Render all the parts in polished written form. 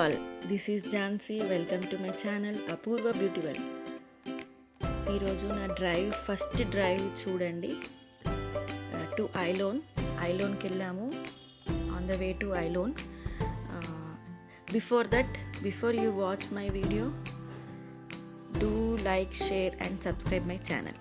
all, this is Jhansi. Welcome to my channel Apurva Beauty World. ఈ రోజు నా first drive చూడండి. To ఐలోన్కి వెళ్ళాము. On the way to alone. Before you watch my video, do like, share and subscribe my channel.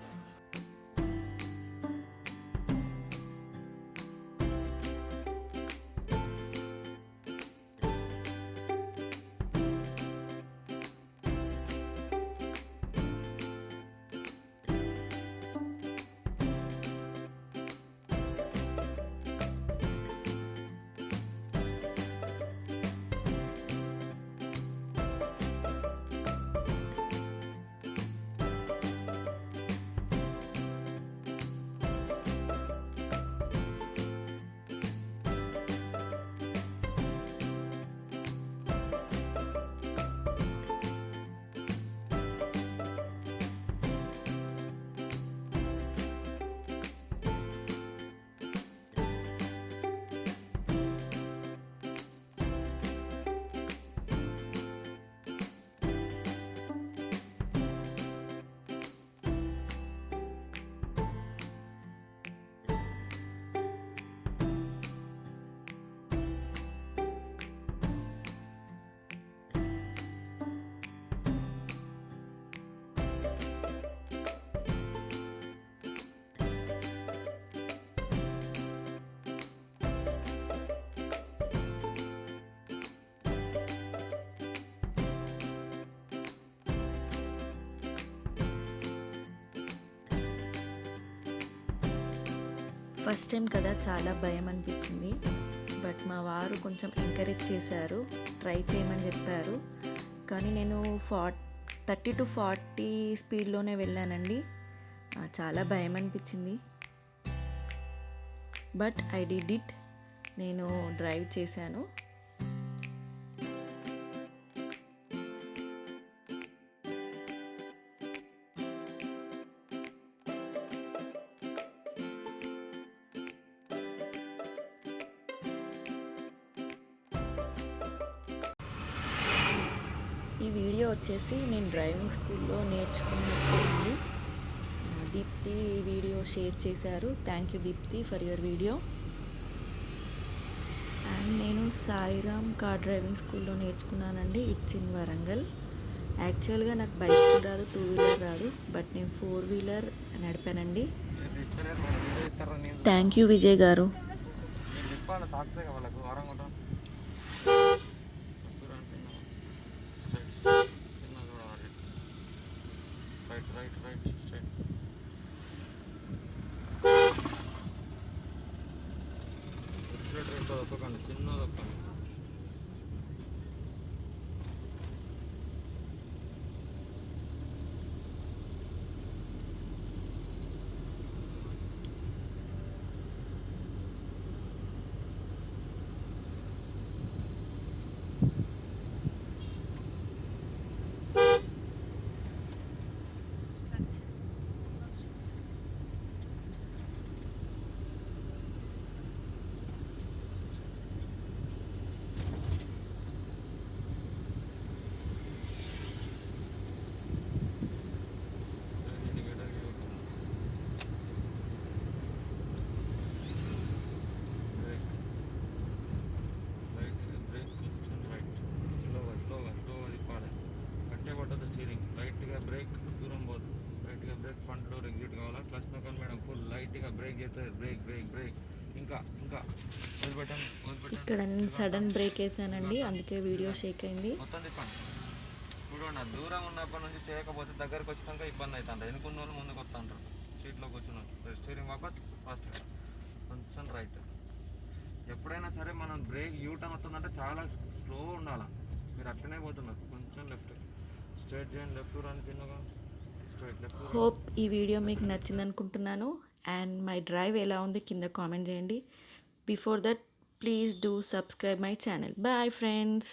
First time కదా, చాలా భయం అనిపించింది. But మా వారు కొంచెం ఎంకరేజ్ చేశారు, ట్రై చేయమని చెప్పారు. కానీ నేను 30 to 40 స్పీడ్లోనే వెళ్ళానండి. చాలా భయం అనిపించింది. But I did it. నేను డ్రైవ్ చేశాను. ఈ వీడియో వచ్చేసి నేను డ్రైవింగ్ స్కూల్లో నేర్చుకున్నప్పుడు దీప్తి వీడియో షేర్ చేశారు. Thank you Deepti for your video. And నేను సాయిరామ్ కార్ డ్రైవింగ్ స్కూల్లో నేర్చుకున్నానండి. It's in Warangal. యాక్చువల్గా నాకు బైక్ రాదు, 2 వీలర్ రాదు. బట్ నేను 4 వీలర్ నడిపానండి. థ్యాంక్ యూ విజయ్ గారు. Right, straight. Accelerator ఒక్కకండి, చిన్నది ఒక్కండి. లైట్గా బ్రేక్ దూరం పోదు. లైట్గా బ్రేక్, ఫ్రంట్ డోర్ ఎగ్జిట్ కావాలా. క్లచ్ నొక్కండి మేడం. ఫుల్ లైట్గా బ్రేక్ చేస్తుంది. బ్రేక్ ఇంకా వదిలిపెట్టండి. ఇక్కడ నేను సడన్ బ్రేక్ వేసానండి, అందుకే వీడియో షేక్ అయింది. మొత్తం తిప్పండి. చూడండి, దూరం ఉన్నప్పటి నుంచి చేయకపోతే దగ్గరకు వచ్చినాక ఇబ్బంది అవుతుంటారు. ఎన్నుకున్న వాళ్ళు ముందుకు వస్తుంటారు. సీట్లో కూర్చున్నారు. స్టీరింగ్ వాపస్ ఫాస్ట్గా, కొంచెం రైట్. ఎప్పుడైనా సరే మనం బ్రేక్ యూటర్న్ వస్తుందంటే చాలా స్లో ఉండాలి. మీరు అట్లనే పోతున్నారు. కొంచెం లెఫ్ట్ స్ట్రైట్ చేయండి. లెఫ్ట్ రాని చిన్నగా స్ట్రైట్ లెఫ్ట్. హోప్ ఈ వీడియో మీకు నచ్చింది అనుకుంటున్నాను. అండ్ మై డ్రైవ్ ఎలా ఉంది కింద కామెంట్ చేయండి. Before that please do subscribe my channel. Bye friends.